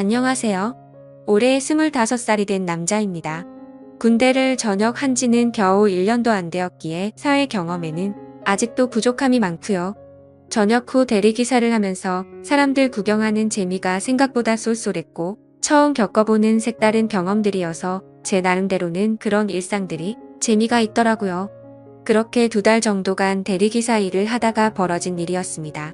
안녕하세요. 올해 25살이 된 남자입니다. 군대를 전역한 지는 겨우 1년도 안 되었기에 사회 경험에는 아직도 부족함이 많고요. 전역 후 대리기사를 하면서 사람들 구경하는 재미가 생각보다 쏠쏠했고 처음 겪어보는 색다른 경험들이어서 제 나름대로는 그런 일상들이 재미가 있더라고요. 그렇게 2달 정도간 대리기사 일을 하다가 벌어진 일이었습니다.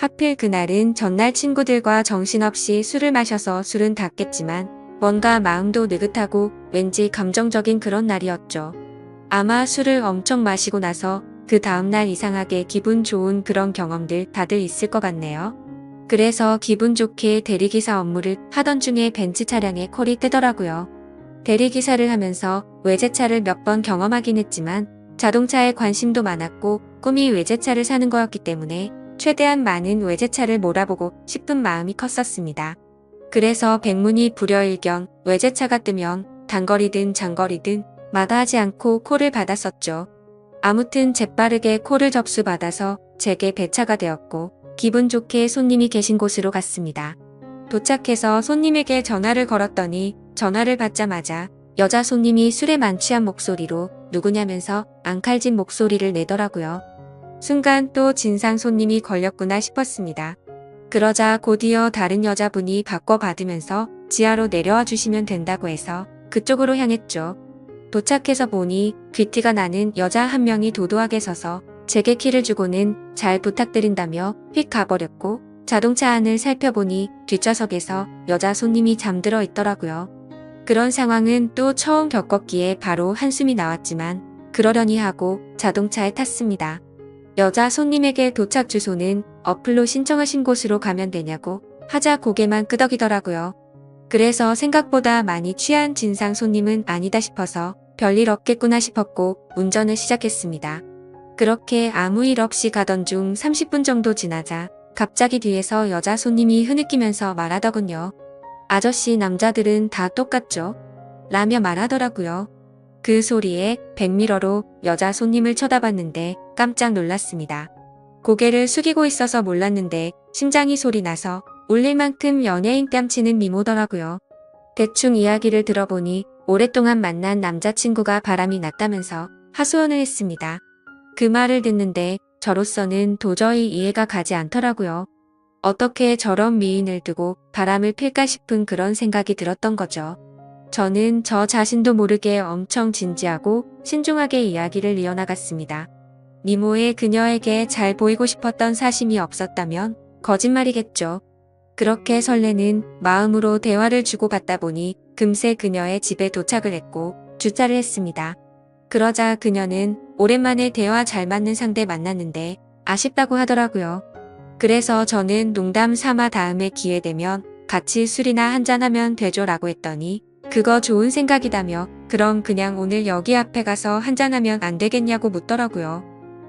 하필 그날은 전날 친구들과 정신없이 술을 마셔서 술은 다 깼지만 뭔가 마음도 느긋하고 왠지 감정적인 그런 날이었죠. 아마 술을 엄청 마시고 나서 그 다음날 이상하게 기분 좋은 그런 경험들 다들 있을 것 같네요. 그래서 기분 좋게 대리기사 업무를 하던 중에 벤츠 차량에 콜이 뜨더라고요. 대리기사를 하면서 외제차를 몇 번 경험하긴 했지만 자동차에 관심도 많았고 꿈이 외제차를 사는 거였기 때문에 최대한 많은 외제차를 몰아보고 싶은 마음이 컸었습니다. 그래서 백문이 불여일견 외제차가 뜨면 단거리든 장거리든 마다하지 않고 콜을 받았었죠. 아무튼 재빠르게 콜을 접수받아서 제게 배차가 되었고 기분 좋게 손님이 계신 곳으로 갔습니다. 도착해서 손님에게 전화를 걸었더니 전화를 받자마자 여자 손님이 술에 만취한 목소리로 누구냐면서 앙칼진 목소리를 내더라고요. 순간 또 진상 손님이 걸렸구나 싶었습니다. 그러자 곧이어 다른 여자분이 바꿔받으면서 지하로 내려와 주시면 된다고 해서 그쪽으로 향했죠. 도착해서 보니 귀티가 나는 여자 한 명이 도도하게 서서 제게 키를 주고는 잘 부탁드린다며 휙 가버렸고 자동차 안을 살펴보니 뒷좌석에서 여자 손님이 잠들어 있더라고요. 그런 상황은 또 처음 겪었기에 바로 한숨이 나왔지만 그러려니 하고 자동차에 탔습니다. 여자 손님에게 도착 주소는 어플로 신청하신 곳으로 가면 되냐고 하자 고개만 끄덕이더라고요. 그래서 생각보다 많이 취한 진상 손님은 아니다 싶어서 별일 없겠구나 싶었고 운전을 시작했습니다. 그렇게 아무 일 없이 가던 중 30분 정도 지나자 갑자기 뒤에서 여자 손님이 흐느끼면서 말하더군요. 아저씨 남자들은 다 똑같죠? 라며 말하더라고요. 그 소리에 백미러로 여자 손님을 쳐다봤는데 깜짝 놀랐습니다. 고개를 숙이고 있어서 몰랐는데 심장이 소리 나서 울릴 만큼 연예인 뺨치는 미모더라고요. 대충 이야기를 들어보니 오랫동안 만난 남자친구가 바람이 났다면서 하소연을 했습니다. 그 말을 듣는데 저로서는 도저히 이해가 가지 않더라고요. 어떻게 저런 미인을 두고 바람을 필까 싶은 그런 생각이 들었던 거죠. 저는 저 자신도 모르게 엄청 진지하고 신중하게 이야기를 이어나갔습니다. 미모의 그녀에게 잘 보이고 싶었던 사심이 없었다면 거짓말이겠죠. 그렇게 설레는 마음으로 대화를 주고받다 보니 금세 그녀의 집에 도착을 했고 주차를 했습니다. 그러자 그녀는 오랜만에 대화 잘 맞는 상대 만났는데 아쉽다고 하더라고요. 그래서 저는 농담 삼아 다음에 기회 되면 같이 술이나 한잔하면 되죠 라고 했더니 그거 좋은 생각이다며 그럼 그냥 오늘 여기 앞에 가서 한잔하면 안 되겠냐고 묻더라고요.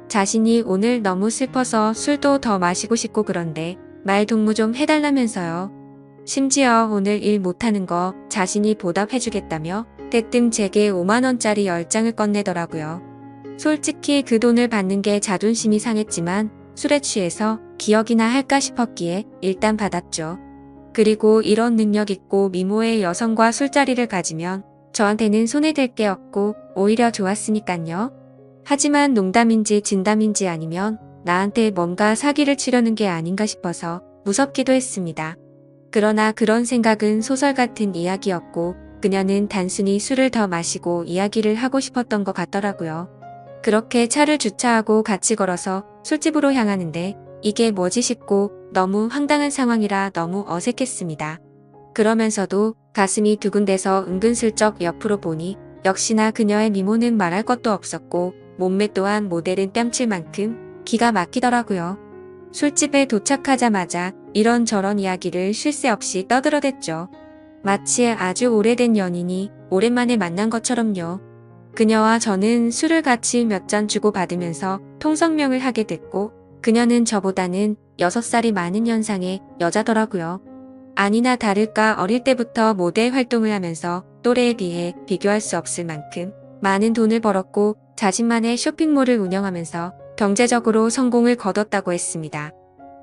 자신이 오늘 너무 슬퍼서 술도 더 마시고 싶고 그런데 말 동무 좀 해달라면서요. 심지어 오늘 일 못하는 거 자신이 보답해주겠다며 대뜸 제게 5만원짜리 10장을 건네더라고요. 솔직히 그 돈을 받는 게 자존심이 상했지만 술에 취해서 기억이나 할까 싶었기에 일단 받았죠. 그리고 이런 능력 있고 미모의 여성과 술자리를 가지면 저한테는 손해될 게 없고 오히려 좋았으니깐요. 하지만 농담인지 진담인지 아니면 나한테 뭔가 사기를 치려는 게 아닌가 싶어서 무섭기도 했습니다. 그러나 그런 생각은 소설 같은 이야기였고 그녀는 단순히 술을 더 마시고 이야기를 하고 싶었던 것 같더라고요. 그렇게 차를 주차하고 같이 걸어서 술집으로 향하는데 이게 뭐지 싶고 너무 황당한 상황이라 너무 어색했습니다. 그러면서도 가슴이 두근대서 은근슬쩍 옆으로 보니 역시나 그녀의 미모는 말할 것도 없었고 몸매 또한 모델은 뺨칠 만큼 기가 막히더라고요. 술집에 도착하자마자 이런저런 이야기를 쉴 새 없이 떠들어댔죠. 마치 아주 오래된 연인이 오랜만에 만난 것처럼요. 그녀와 저는 술을 같이 몇 잔 주고받으면서 통성명을 하게 됐고 그녀는 저보다는 6살이 많은 연상의 여자더라고요. 아니나 다를까 어릴 때부터 모델 활동을 하면서 또래에 비해 비교할 수 없을 만큼 많은 돈을 벌었고 자신만의 쇼핑몰을 운영하면서 경제적으로 성공을 거뒀다고 했습니다.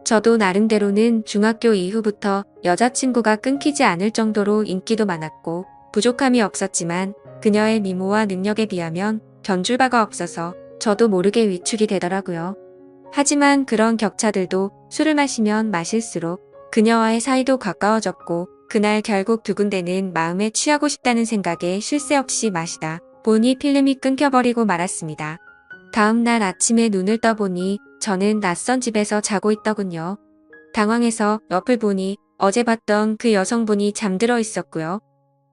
저도 나름대로는 중학교 이후부터 여자친구가 끊기지 않을 정도로 인기도 많았고 부족함이 없었지만 그녀의 미모와 능력에 비하면 견줄 바가 없어서 저도 모르게 위축이 되더라고요. 하지만 그런 격차들도 술을 마시면 마실수록 그녀와의 사이도 가까워졌고 그날 결국 두근대는 마음에 취하고 싶다는 생각에 쉴 새 없이 마시다 보니 필름이 끊겨버리고 말았습니다. 다음 날 아침에 눈을 떠보니 저는 낯선 집에서 자고 있더군요. 당황해서 옆을 보니 어제 봤던 그 여성분이 잠들어 있었고요.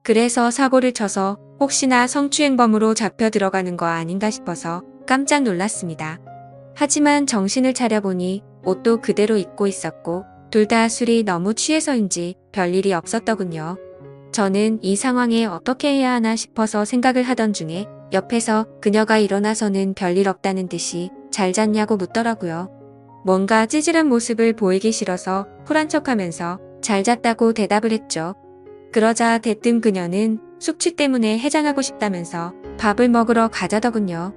그래서 사고를 쳐서 혹시나 성추행범으로 잡혀 들어가는 거 아닌가 싶어서 깜짝 놀랐습니다. 하지만 정신을 차려보니 옷도 그대로 입고 있었고 둘 다 술이 너무 취해서인지 별일이 없었더군요. 저는 이 상황에 어떻게 해야 하나 싶어서 생각을 하던 중에 옆에서 그녀가 일어나서는 별일 없다는 듯이 잘 잤냐고 묻더라고요. 뭔가 찌질한 모습을 보이기 싫어서 쿨한 척하면서 잘 잤다고 대답을 했죠. 그러자 대뜸 그녀는 숙취 때문에 해장하고 싶다면서 밥을 먹으러 가자더군요.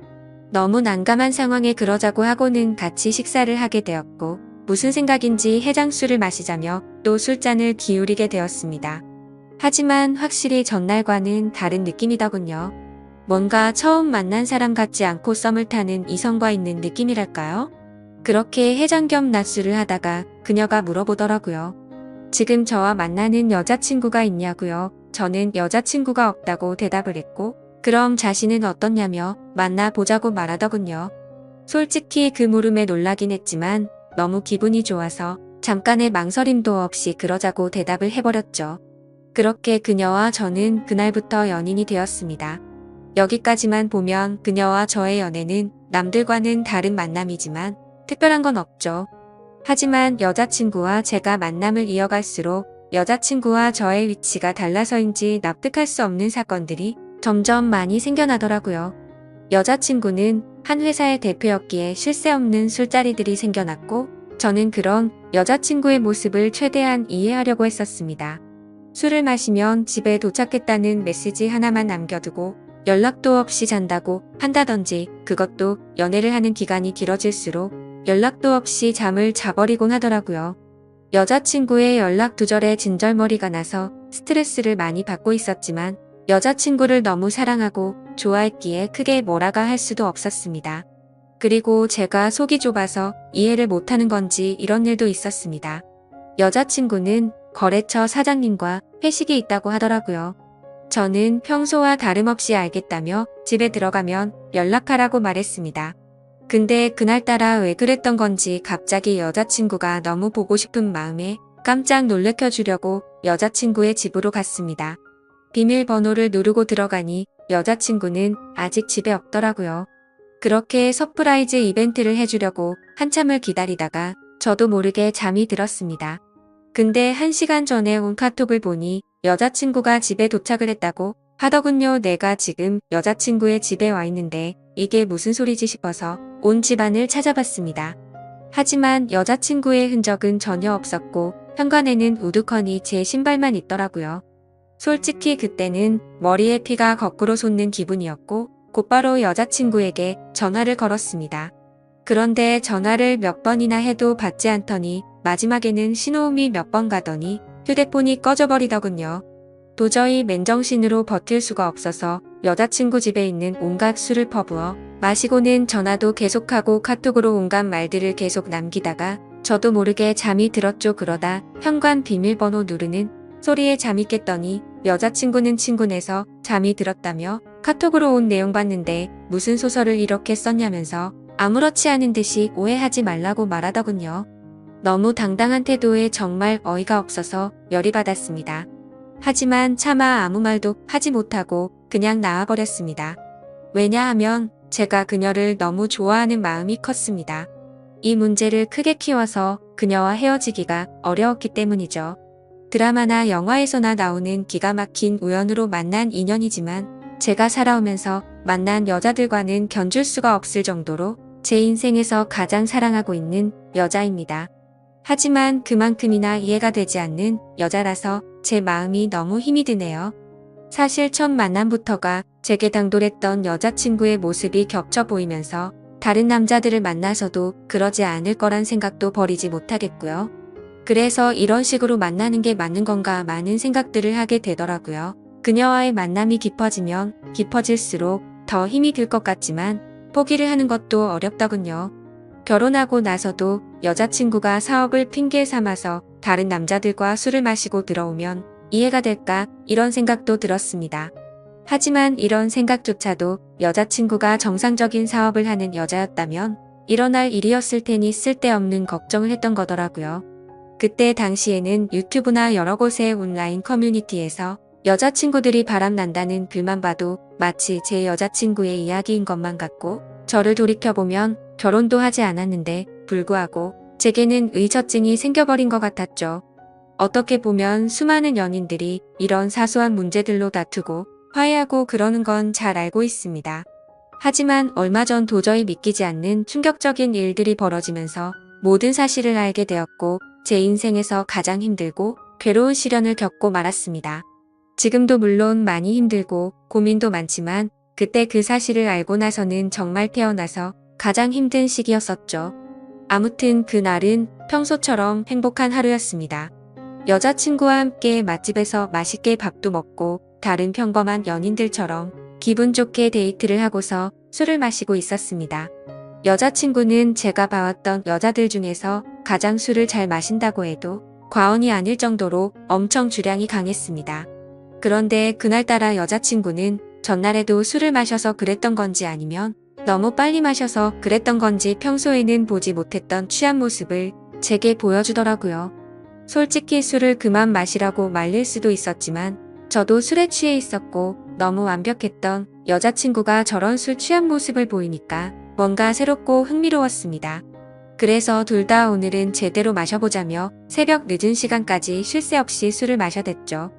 너무 난감한 상황에 그러자고 하고는 같이 식사를 하게 되었고 무슨 생각인지 해장술을 마시자며 또 술잔을 기울이게 되었습니다. 하지만 확실히 전날과는 다른 느낌이더군요. 뭔가 처음 만난 사람 같지 않고 썸을 타는 이성과 있는 느낌이랄까요? 그렇게 해장 겸 낮술을 하다가 그녀가 물어보더라고요. 지금 저와 만나는 여자친구가 있냐고요? 저는 여자친구가 없다고 대답을 했고 그럼 자신은 어떻냐며 만나보자고 말하더군요. 솔직히 그 물음에 놀라긴 했지만 너무 기분이 좋아서 잠깐의 망설임도 없이 그러자고 대답을 해버렸죠. 그렇게 그녀와 저는 그날부터 연인이 되었습니다. 여기까지만 보면 그녀와 저의 연애는 남들과는 다른 만남이지만 특별한 건 없죠. 하지만 여자친구와 제가 만남을 이어갈수록 여자친구와 저의 위치가 달라서인지 납득할 수 없는 사건들이 점점 많이 생겨나더라고요. 여자친구는 한 회사의 대표였기에 쉴 새 없는 술자리들이 생겨났고 저는 그런 여자친구의 모습을 최대한 이해하려고 했었습니다. 술을 마시면 집에 도착했다는 메시지 하나만 남겨두고 연락도 없이 잔다고 한다든지 그것도 연애를 하는 기간이 길어질수록 연락도 없이 잠을 자버리곤 하더라고요. 여자친구의 연락 두절에 진절머리가 나서 스트레스를 많이 받고 있었지만 여자친구를 너무 사랑하고 좋아했기에 크게 뭐라가 할 수도 없었습니다. 그리고 제가 속이 좁아서 이해를 못하는 건지 이런 일도 있었습니다. 여자친구는 거래처 사장님과 회식이 있다고 하더라고요. 저는 평소와 다름없이 알겠다며 집에 들어가면 연락하라고 말했습니다. 근데 그날따라 왜 그랬던 건지 갑자기 여자친구가 너무 보고 싶은 마음에 깜짝 놀래켜 주려고 여자친구의 집으로 갔습니다. 비밀번호를 누르고 들어가니 여자친구는 아직 집에 없더라고요. 그렇게 서프라이즈 이벤트를 해주려고 한참을 기다리다가 저도 모르게 잠이 들었습니다. 근데 1시간 전에 온 카톡을 보니 여자친구가 집에 도착을 했다고 하더군요. 내가 지금 여자친구의 집에 와 있는데 이게 무슨 소리지 싶어서 온 집안을 찾아봤습니다. 하지만 여자친구의 흔적은 전혀 없었고 현관에는 우두커니 제 신발만 있더라고요. 솔직히 그때는 머리에 피가 거꾸로 솟는 기분이었고 곧바로 여자친구에게 전화를 걸었습니다. 그런데 전화를 몇 번이나 해도 받지 않더니 마지막에는 신호음이 몇 번 가더니 휴대폰이 꺼져버리더군요. 도저히 맨정신으로 버틸 수가 없어서 여자친구 집에 있는 온갖 술을 퍼부어 마시고는 전화도 계속하고 카톡으로 온갖 말들을 계속 남기다가 저도 모르게 잠이 들었죠. 그러다 현관 비밀번호 누르는 소리에 잠이 깼더니 여자친구는 친구네서 잠이 들었다며 카톡으로 온 내용 봤는데 무슨 소설을 이렇게 썼냐면서 아무렇지 않은 듯이 오해하지 말라고 말하더군요. 너무 당당한 태도에 정말 어이가 없어서 열이 받았습니다. 하지만 차마 아무 말도 하지 못하고 그냥 나와버렸습니다. 왜냐하면 제가 그녀를 너무 좋아하는 마음이 컸습니다. 이 문제를 크게 키워서 그녀와 헤어지기가 어려웠기 때문이죠. 드라마나 영화에서나 나오는 기가 막힌 우연으로 만난 인연이지만 제가 살아오면서 만난 여자들과는 견줄 수가 없을 정도로 제 인생에서 가장 사랑하고 있는 여자입니다. 하지만 그만큼이나 이해가 되지 않는 여자라서 제 마음이 너무 힘이 드네요. 사실 첫 만남부터가 제게 당돌했던 여자친구의 모습이 겹쳐 보이면서 다른 남자들을 만나서도 그러지 않을 거란 생각도 버리지 못하겠고요. 그래서 이런 식으로 만나는 게 맞는 건가 많은 생각들을 하게 되더라고요. 그녀와의 만남이 깊어지면 깊어질수록 더 힘이 들 것 같지만 포기를 하는 것도 어렵더군요. 결혼하고 나서도 여자친구가 사업을 핑계 삼아서 다른 남자들과 술을 마시고 들어오면 이해가 될까 이런 생각도 들었습니다. 하지만 이런 생각조차도 여자친구가 정상적인 사업을 하는 여자였다면 일어날 일이었을 테니 쓸데없는 걱정을 했던 거더라고요. 그때 당시에는 유튜브나 여러 곳의 온라인 커뮤니티에서 여자친구들이 바람난다는 글만 봐도 마치 제 여자친구의 이야기인 것만 같고 저를 돌이켜보면 결혼도 하지 않았는데 불구하고 제게는 의처증이 생겨버린 것 같았죠. 어떻게 보면 수많은 연인들이 이런 사소한 문제들로 다투고 화해하고 그러는 건 잘 알고 있습니다. 하지만 얼마 전 도저히 믿기지 않는 충격적인 일들이 벌어지면서 모든 사실을 알게 되었고 제 인생에서 가장 힘들고 괴로운 시련을 겪고 말았습니다. 지금도 물론 많이 힘들고 고민도 많지만 그때 그 사실을 알고 나서는 정말 태어나서 가장 힘든 시기였었죠. 아무튼 그날은 평소처럼 행복한 하루였습니다. 여자친구와 함께 맛집에서 맛있게 밥도 먹고 다른 평범한 연인들처럼 기분 좋게 데이트를 하고서 술을 마시고 있었습니다. 여자친구는 제가 봐왔던 여자들 중에서 가장 술을 잘 마신다고 해도 과언이 아닐 정도로 엄청 주량이 강했습니다. 그런데 그날따라 여자친구는 전날에도 술을 마셔서 그랬던 건지 아니면 너무 빨리 마셔서 그랬던 건지 평소에는 보지 못했던 취한 모습을 제게 보여주더라고요. 솔직히 술을 그만 마시라고 말릴 수도 있었지만 저도 술에 취해 있었고 너무 완벽했던 여자친구가 저런 술 취한 모습을 보이니까 뭔가 새롭고 흥미로웠습니다. 그래서 둘 다 오늘은 제대로 마셔보자며 새벽 늦은 시간까지 쉴 새 없이 술을 마셔댔죠.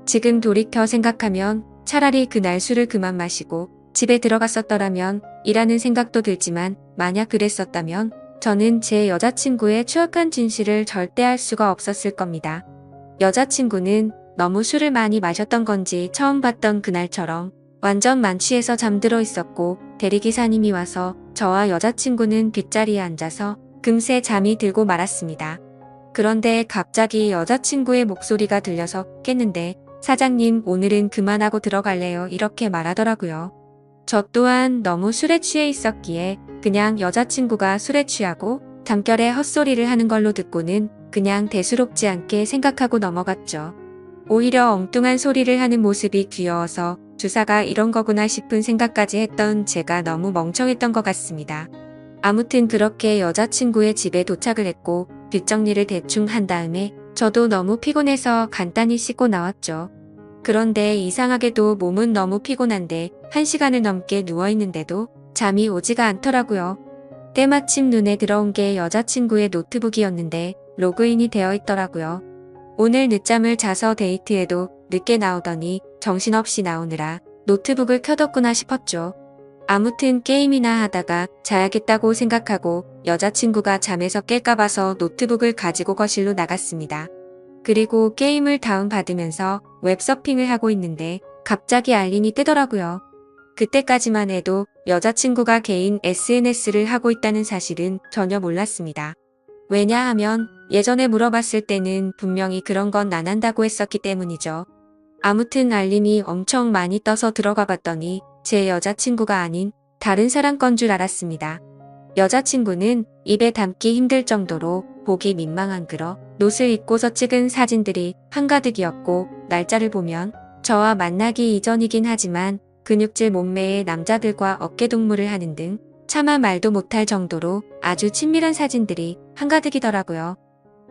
지금 돌이켜 생각하면 차라리 그날 술을 그만 마시고 집에 들어갔었더라면 이라는 생각도 들지만 만약 그랬었다면 저는 제 여자친구의 추악한 진실을 절대 알 수가 없었을 겁니다. 여자친구는 너무 술을 많이 마셨던 건지 처음 봤던 그날처럼 완전 만취해서 잠들어 있었고 대리기사님이 와서 저와 여자친구는 뒷자리에 앉아서 금세 잠이 들고 말았습니다. 그런데 갑자기 여자친구의 목소리가 들려서 깼는데 사장님 오늘은 그만하고 들어갈래요 이렇게 말하더라고요. 저 또한 너무 술에 취해 있었기에 그냥 여자친구가 술에 취하고 잠결에 헛소리를 하는 걸로 듣고는 그냥 대수롭지 않게 생각하고 넘어갔죠. 오히려 엉뚱한 소리를 하는 모습이 귀여워서 주사가 이런 거구나 싶은 생각까지 했던 제가 너무 멍청했던 것 같습니다. 아무튼 그렇게 여자친구의 집에 도착을 했고 뒷정리를 대충 한 다음에 저도 너무 피곤해서 간단히 씻고 나왔죠. 그런데 이상하게도 몸은 너무 피곤한데 1시간을 넘게 누워있는데도 잠이 오지가 않더라고요. 때마침 눈에 들어온 게 여자친구의 노트북이었는데 로그인이 되어 있더라고요. 오늘 늦잠을 자서 데이트에도 늦게 나오더니 정신없이 나오느라 노트북을 켜뒀구나 싶었죠. 아무튼 게임이나 하다가 자야겠다고 생각하고 여자친구가 잠에서 깰까 봐서 노트북을 가지고 거실로 나갔습니다. 그리고 게임을 다운받으면서 웹서핑을 하고 있는데 갑자기 알림이 뜨더라고요. 그때까지만 해도 여자친구가 개인 SNS를 하고 있다는 사실은 전혀 몰랐습니다. 왜냐하면 예전에 물어봤을 때는 분명히 그런 건 안 한다고 했었기 때문이죠. 아무튼 알림이 엄청 많이 떠서 들어가 봤더니 제 여자친구가 아닌 다른 사람 건 줄 알았습니다. 여자친구는 입에 담기 힘들 정도로 보기 민망한 그런 옷을 입고서 찍은 사진들이 한가득이었고 날짜를 보면 저와 만나기 이전이긴 하지만 근육질 몸매의 남자들과 어깨동무를 하는 등 차마 말도 못할 정도로 아주 친밀한 사진들이 한가득이더라고요.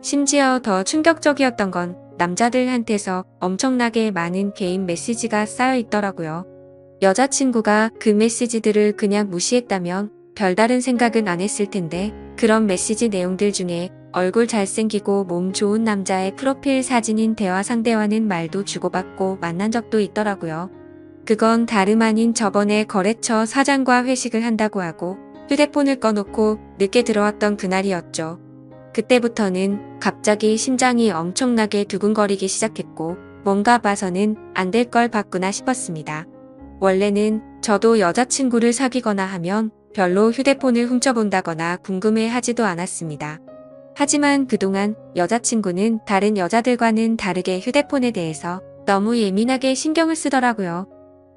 심지어 더 충격적이었던 건 남자들한테서 엄청나게 많은 개인 메시지가 쌓여 있더라고요. 여자친구가 그 메시지들을 그냥 무시했다면 별다른 생각은 안 했을 텐데 그런 메시지 내용들 중에 얼굴 잘생기고 몸 좋은 남자의 프로필 사진인 대화 상대와는 말도 주고받고 만난 적도 있더라고요. 그건 다름 아닌 저번에 거래처 사장과 회식을 한다고 하고 휴대폰을 꺼놓고 늦게 들어왔던 그날이었죠. 그때부터는 갑자기 심장이 엄청나게 두근거리기 시작했고 뭔가 봐서는 안 될 걸 봤구나 싶었습니다. 원래는 저도 여자친구를 사귀거나 하면 별로 휴대폰을 훔쳐본다거나 궁금해하지도 않았습니다. 하지만 그동안 여자친구는 다른 여자들과는 다르게 휴대폰에 대해서 너무 예민하게 신경을 쓰더라고요.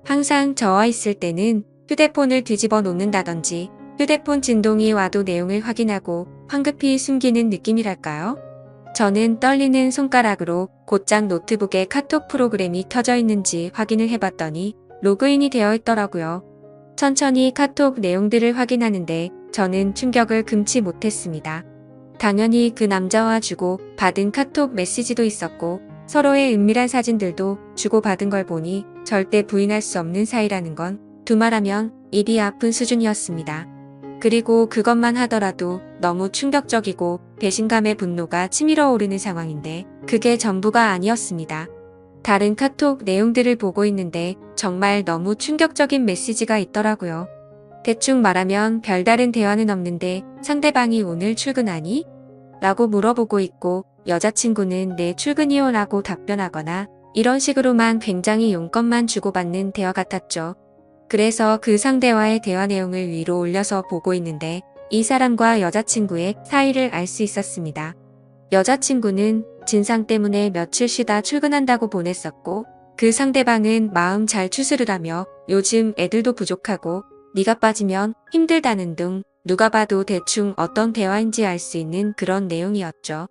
항상 저와 있을 때는 휴대폰을 뒤집어 놓는다든지 휴대폰 진동이 와도 내용을 확인하고 황급히 숨기는 느낌이랄까요? 저는 떨리는 손가락으로 곧장 노트북에 카톡 프로그램이 켜져 있는지 확인을 해봤더니 로그인이 되어 있더라고요. 천천히 카톡 내용들을 확인하는데 저는 충격을 금치 못했습니다. 당연히 그 남자와 주고 받은 카톡 메시지도 있었고 서로의 은밀한 사진들도 주고받은 걸 보니 절대 부인할 수 없는 사이라는 건 두말하면 입이 아픈 수준이었습니다. 그리고 그것만 하더라도 너무 충격적이고 배신감의 분노가 치밀어 오르는 상황인데 그게 전부가 아니었습니다. 다른 카톡 내용들을 보고 있는데 정말 너무 충격적인 메시지가 있더라고요. 대충 말하면 별다른 대화는 없는데 상대방이 오늘 출근하니? 라고 물어보고 있고 여자친구는 네 출근이요 라고 답변하거나 이런 식으로만 굉장히 용건만 주고받는 대화 같았죠. 그래서 그 상대와의 대화 내용을 위로 올려서 보고 있는데 이 사람과 여자친구의 사이를 알 수 있었습니다. 여자친구는 진상 때문에 며칠 쉬다 출근한다고 보냈었고 그 상대방은 마음 잘 추스르라며 요즘 애들도 부족하고 네가 빠지면 힘들다는 등 누가 봐도 대충 어떤 대화인지 알 수 있는 그런 내용이었죠.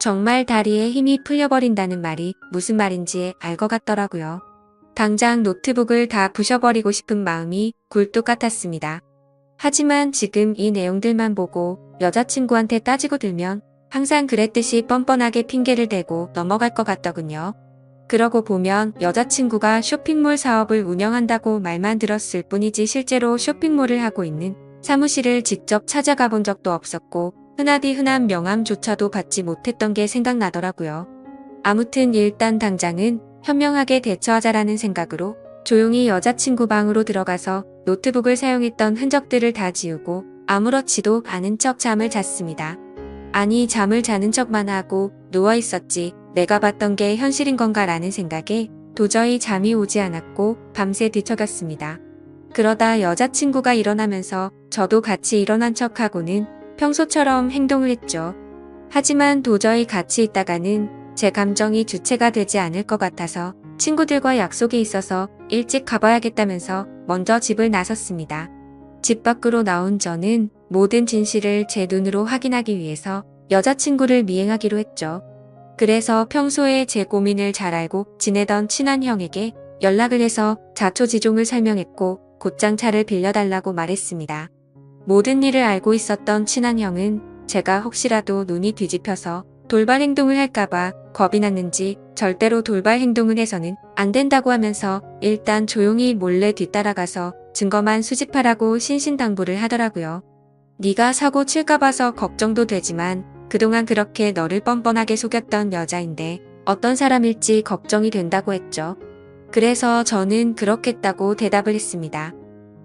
정말 다리에 힘이 풀려버린다는 말이 무슨 말인지 알 것 같더라고요. 당장 노트북을 다 부셔버리고 싶은 마음이 굴뚝 같았습니다. 하지만 지금 이 내용들만 보고 여자친구한테 따지고 들면 항상 그랬듯이 뻔뻔하게 핑계를 대고 넘어갈 것 같더군요. 그러고 보면 여자친구가 쇼핑몰 사업을 운영한다고 말만 들었을 뿐이지 실제로 쇼핑몰을 하고 있는 사무실을 직접 찾아가 본 적도 없었고 흔하디 흔한 명함조차도 받지 못했던 게 생각나더라고요. 아무튼 일단 당장은 현명하게 대처하자라는 생각으로 조용히 여자친구 방으로 들어가서 노트북을 사용했던 흔적들을 다 지우고 아무렇지도 않은 척 잠을 잤습니다. 아니 잠을 자는 척만 하고 누워있었지 내가 봤던 게 현실인 건가 라는 생각에 도저히 잠이 오지 않았고 밤새 뒤척였습니다. 그러다 여자친구가 일어나면서 저도 같이 일어난 척하고는 평소처럼 행동을 했죠. 하지만 도저히 같이 있다가는 제 감정이 주체가 되지 않을 것 같아서 친구들과 약속이 있어서 일찍 가봐야겠다면서 먼저 집을 나섰습니다. 집 밖으로 나온 저는 모든 진실을 제 눈으로 확인하기 위해서 여자친구를 미행하기로 했죠. 그래서 평소에 제 고민을 잘 알고 지내던 친한 형에게 연락을 해서 자초지종을 설명했고 곧장 차를 빌려달라고 말했습니다. 모든 일을 알고 있었던 친한 형은 제가 혹시라도 눈이 뒤집혀서 돌발 행동을 할까봐 겁이 났는지 절대로 돌발 행동을 해서는 안 된다고 하면서 일단 조용히 몰래 뒤따라가서 증거만 수집하라고 신신당부를 하더라고요. 네가 사고 칠까 봐서 걱정도 되지만 그동안 그렇게 너를 뻔뻔하게 속였던 여자인데 어떤 사람일지 걱정이 된다고 했죠. 그래서 저는 그렇겠다고 대답을 했습니다.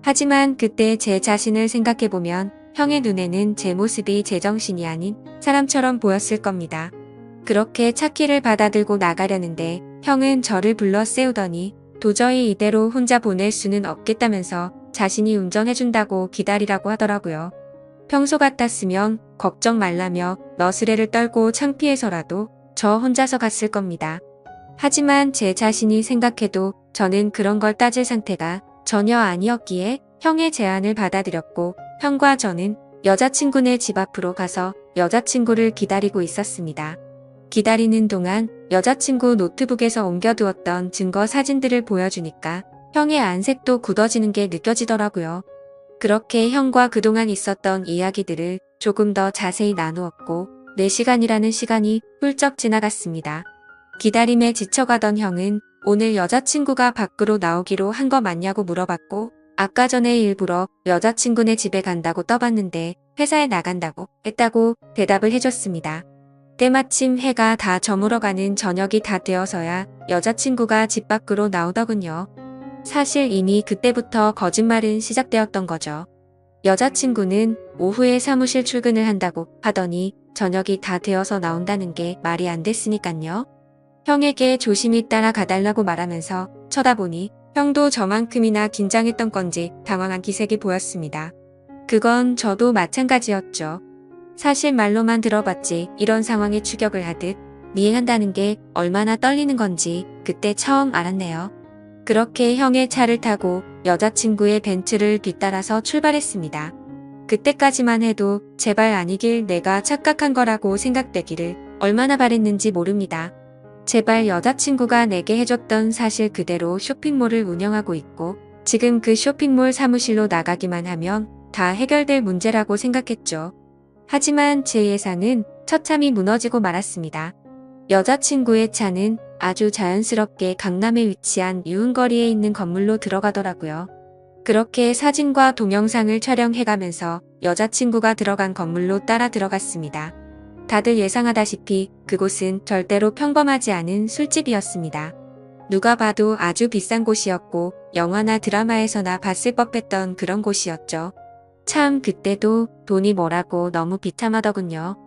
하지만 그때 제 자신을 생각해보면 형의 눈에는 제 모습이 제정신이 아닌 사람처럼 보였을 겁니다. 그렇게 차키를 받아들고 나가려는데 형은 저를 불러 세우더니 도저히 이대로 혼자 보낼 수는 없겠다면서 자신이 운전해준다고 기다리라고 하더라고요. 평소 같았으면 걱정 말라며 너스레를 떨고 창피해서라도 저 혼자서 갔을 겁니다. 하지만 제 자신이 생각해도 저는 그런 걸 따질 상태가 전혀 아니었기에 형의 제안을 받아들였고 형과 저는 여자친구네 집 앞으로 가서 여자친구를 기다리고 있었습니다. 기다리는 동안 여자친구 노트북에서 옮겨두었던 증거 사진들을 보여주니까 형의 안색도 굳어지는 게 느껴지더라고요. 그렇게 형과 그동안 있었던 이야기들을 조금 더 자세히 나누었고 4시간이라는 시간이 훌쩍 지나갔습니다. 기다림에 지쳐가던 형은 오늘 여자친구가 밖으로 나오기로 한 거 맞냐고 물어봤고 아까 전에 일부러 여자친구네 집에 간다고 떠봤는데 회사에 나간다고 했다고 대답을 해줬습니다. 때마침 해가 다 저물어가는 저녁이 다 되어서야 여자친구가 집 밖으로 나오더군요. 사실 이미 그때부터 거짓말은 시작되었던 거죠. 여자친구는 오후에 사무실 출근을 한다고 하더니 저녁이 다 되어서 나온다는 게 말이 안 됐으니깐요. 형에게 조심히 따라가달라고 말하면서 쳐다보니 형도 저만큼이나 긴장했던 건지 당황한 기색이 보였습니다. 그건 저도 마찬가지였죠. 사실 말로만 들어봤지 이런 상황에 추격을 하듯 미행한다는 게 얼마나 떨리는 건지 그때 처음 알았네요. 그렇게 형의 차를 타고 여자친구의 벤츠를 뒤따라서 출발했습니다. 그때까지만 해도 제발 아니길 내가 착각한 거라고 생각되기를 얼마나 바랬는지 모릅니다. 제발 여자친구가 내게 해줬던 사실 그대로 쇼핑몰을 운영하고 있고 지금 그 쇼핑몰 사무실로 나가기만 하면 다 해결될 문제라고 생각했죠. 하지만 제 예상은 처참히 무너지고 말았습니다. 여자친구의 차는 아주 자연스럽게 강남에 위치한 유흥거리에 있는 건물로 들어가더라고요. 그렇게 사진과 동영상을 촬영해가면서 여자친구가 들어간 건물로 따라 들어갔습니다. 다들 예상하다시피 그곳은 절대로 평범하지 않은 술집이었습니다. 누가 봐도 아주 비싼 곳이었고 영화나 드라마에서나 봤을 법했던 그런 곳이었죠. 참 그때도 돈이 뭐라고 너무 비참하더군요.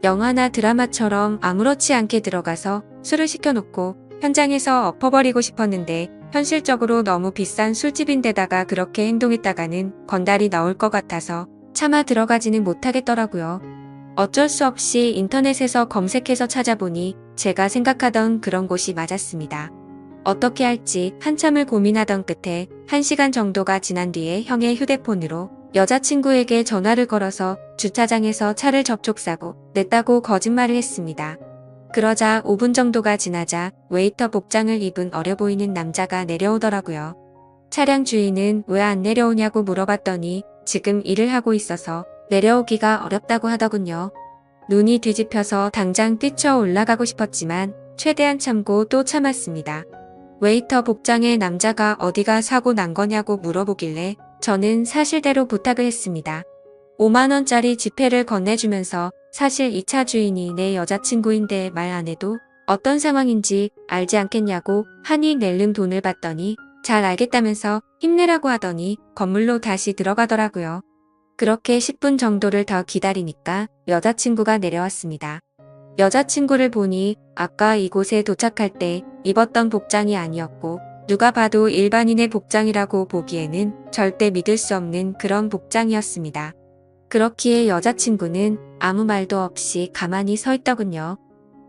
영화나 드라마처럼 아무렇지 않게 들어가서 술을 시켜놓고 현장에서 엎어버리고 싶었는데 현실적으로 너무 비싼 술집인데다가 그렇게 행동했다가는 건달이 나올 것 같아서 차마 들어가지는 못하겠더라고요. 어쩔 수 없이 인터넷에서 검색해서 찾아보니 제가 생각하던 그런 곳이 맞았습니다. 어떻게 할지 한참을 고민하던 끝에 1시간 정도가 지난 뒤에 형의 휴대폰으로 여자친구에게 전화를 걸어서 주차장에서 차를 접촉사고 냈다고 거짓말을 했습니다. 그러자 5분 정도가 지나자 웨이터 복장을 입은 어려 보이는 남자가 내려오더라고요. 차량 주인은 왜 안 내려오냐고 물어봤더니 지금 일을 하고 있어서 내려오기가 어렵다고 하더군요. 눈이 뒤집혀서 당장 뛰쳐 올라가고 싶었지만 최대한 참고 또 참았습니다. 웨이터 복장의 남자가 어디가 사고 난 거냐고 물어보길래 저는 사실대로 부탁을 했습니다. 5만원짜리 지폐를 건네주면서 사실 이 차 주인이 내 여자친구인데 말 안 해도 어떤 상황인지 알지 않겠냐고 하니 낼름 돈을 받더니 잘 알겠다면서 힘내라고 하더니 건물로 다시 들어가더라고요. 그렇게 10분 정도를 더 기다리니까 여자친구가 내려왔습니다. 여자친구를 보니 아까 이곳에 도착할 때 입었던 복장이 아니었고 누가 봐도 일반인의 복장이라고 보기에는 절대 믿을 수 없는 그런 복장이었습니다. 그렇기에 여자친구는 아무 말도 없이 가만히 서 있더군요.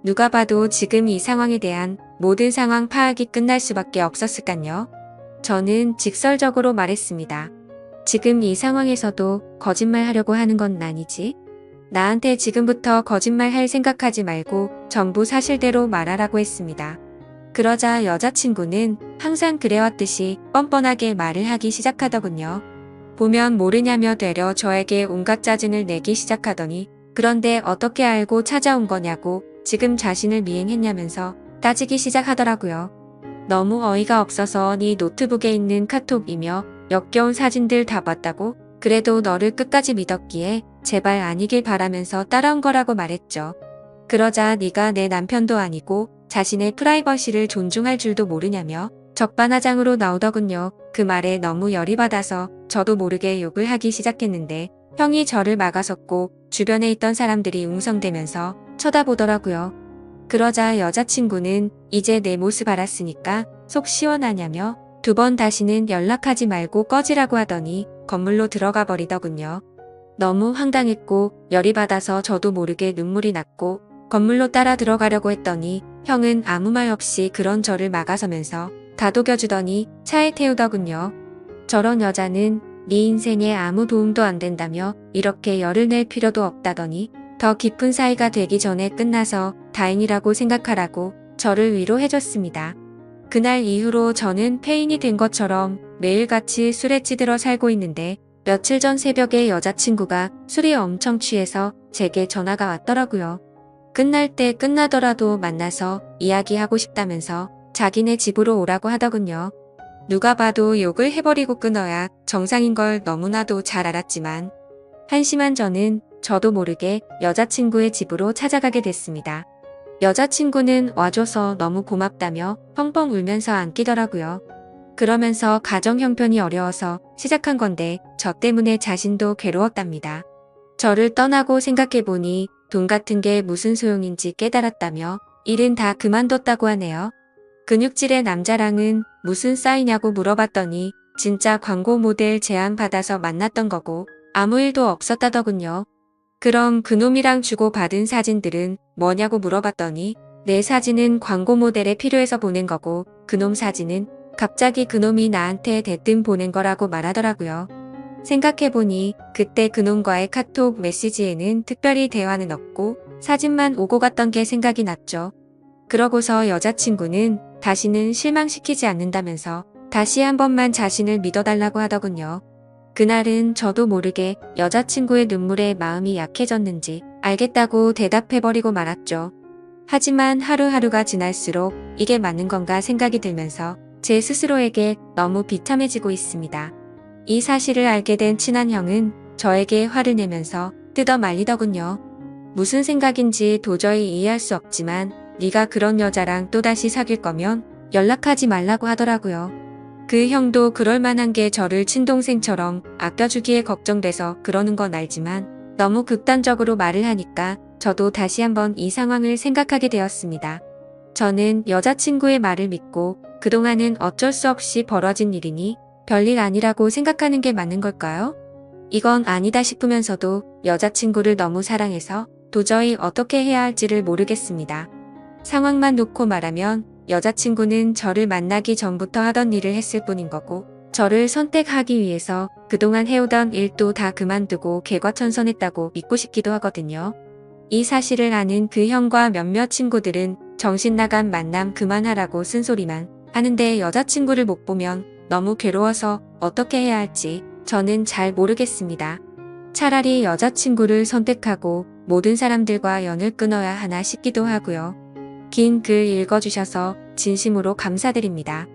누가 봐도 지금 이 상황에 대한 모든 상황 파악이 끝날 수밖에 없었을까요? 저는 직설적으로 말했습니다. 지금 이 상황에서도 거짓말 하려고 하는 건 아니지? 나한테 지금부터 거짓말 할 생각하지 말고 전부 사실대로 말하라고 했습니다. 그러자 여자친구는 항상 그래왔듯이 뻔뻔하게 말을 하기 시작하더군요. 보면 모르냐며 되려 저에게 온갖 짜증을 내기 시작하더니 그런데 어떻게 알고 찾아온 거냐고 지금 자신을 미행했냐면서 따지기 시작하더라고요. 너무 어이가 없어서 네 노트북에 있는 카톡이며 역겨운 사진들 다 봤다고 그래도 너를 끝까지 믿었기에 제발 아니길 바라면서 따라온 거라고 말했죠. 그러자 네가 내 남편도 아니고 자신의 프라이버시를 존중할 줄도 모르냐며 적반하장으로 나오더군요. 그 말에 너무 열이 받아서 저도 모르게 욕을 하기 시작했는데 형이 저를 막아섰고 주변에 있던 사람들이 웅성대면서 쳐다보더라고요. 그러자 여자친구는 이제 내 모습 알았으니까 속 시원하냐며 2번 다시는 연락하지 말고 꺼지라고 하더니 건물로 들어가 버리더군요. 너무 황당했고 열이 받아서 저도 모르게 눈물이 났고 건물로 따라 들어가려고 했더니 형은 아무 말 없이 그런 저를 막아서면서 다독여주더니 차에 태우더군요. 저런 여자는 네 인생에 아무 도움도 안 된다며 이렇게 열을 낼 필요도 없다더니 더 깊은 사이가 되기 전에 끝나서 다행이라고 생각하라고 저를 위로해줬습니다. 그날 이후로 저는 폐인이 된 것처럼 매일같이 술에 찌들어 살고 있는데 며칠 전 새벽에 여자친구가 술이 엄청 취해서 제게 전화가 왔더라고요. 끝날 때 끝나더라도 만나서 이야기하고 싶다면서 자기네 집으로 오라고 하더군요. 누가 봐도 욕을 해버리고 끊어야 정상인 걸 너무나도 잘 알았지만 한심한 저도 모르게 여자친구의 집으로 찾아가게 됐습니다. 여자친구는 와줘서 너무 고맙다며 펑펑 울면서 안기더라고요. 그러면서 가정 형편이 어려워서 시작한 건데 저 때문에 자신도 괴로웠답니다. 저를 떠나고 생각해보니 돈 같은 게 무슨 소용인지 깨달았다며 일은 다 그만뒀다고 하네요. 근육질의 남자랑은 무슨 싸이냐고 물어봤더니 진짜 광고 모델 제안 받아서 만났던 거고 아무 일도 없었다더군요. 그럼 그놈이랑 주고받은 사진들은 뭐냐고 물어봤더니 내 사진은 광고 모델에 필요해서 보낸 거고 그놈 사진은 갑자기 그놈이 나한테 대뜸 보낸 거라고 말하더라고요. 생각해보니 그때 그놈과의 카톡 메시지에는 특별히 대화는 없고 사진만 오고 갔던 게 생각이 났죠. 그러고서 여자친구는 다시는 실망시키지 않는다면서 다시 한 번만 자신을 믿어달라고 하더군요. 그날은 저도 모르게 여자친구의 눈물에 마음이 약해졌는지 알겠다고 대답해버리고 말았죠. 하지만 하루하루가 지날수록 이게 맞는 건가 생각이 들면서 제 스스로에게 너무 비참해지고 있습니다. 이 사실을 알게 된 친한 형은 저에게 화를 내면서 뜯어 말리더군요. 무슨 생각인지 도저히 이해할 수 없지만 네가 그런 여자랑 또다시 사귈 거면 연락하지 말라고 하더라고요. 그 형도 그럴 만한 게 저를 친동생처럼 아껴주기에 걱정돼서 그러는 건 알지만 너무 극단적으로 말을 하니까 저도 다시 한번 이 상황을 생각하게 되었습니다. 저는 여자친구의 말을 믿고 그동안은 어쩔 수 없이 벌어진 일이니 별일 아니라고 생각하는 게 맞는 걸까요? 이건 아니다 싶으면서도 여자친구를 너무 사랑해서 도저히 어떻게 해야 할지를 모르겠습니다. 상황만 놓고 말하면 여자친구는 저를 만나기 전부터 하던 일을 했을 뿐인 거고 저를 선택하기 위해서 그동안 해오던 일도 다 그만두고 개과천선했다고 믿고 싶기도 하거든요. 이 사실을 아는 그 형과 몇몇 친구들은 정신 나간 만남 그만하라고 쓴소리만 하는데 여자친구를 못 보면 너무 괴로워서 어떻게 해야 할지 저는 잘 모르겠습니다. 차라리 여자친구를 선택하고 모든 사람들과 연을 끊어야 하나 싶기도 하고요. 긴 글 읽어주셔서 진심으로 감사드립니다.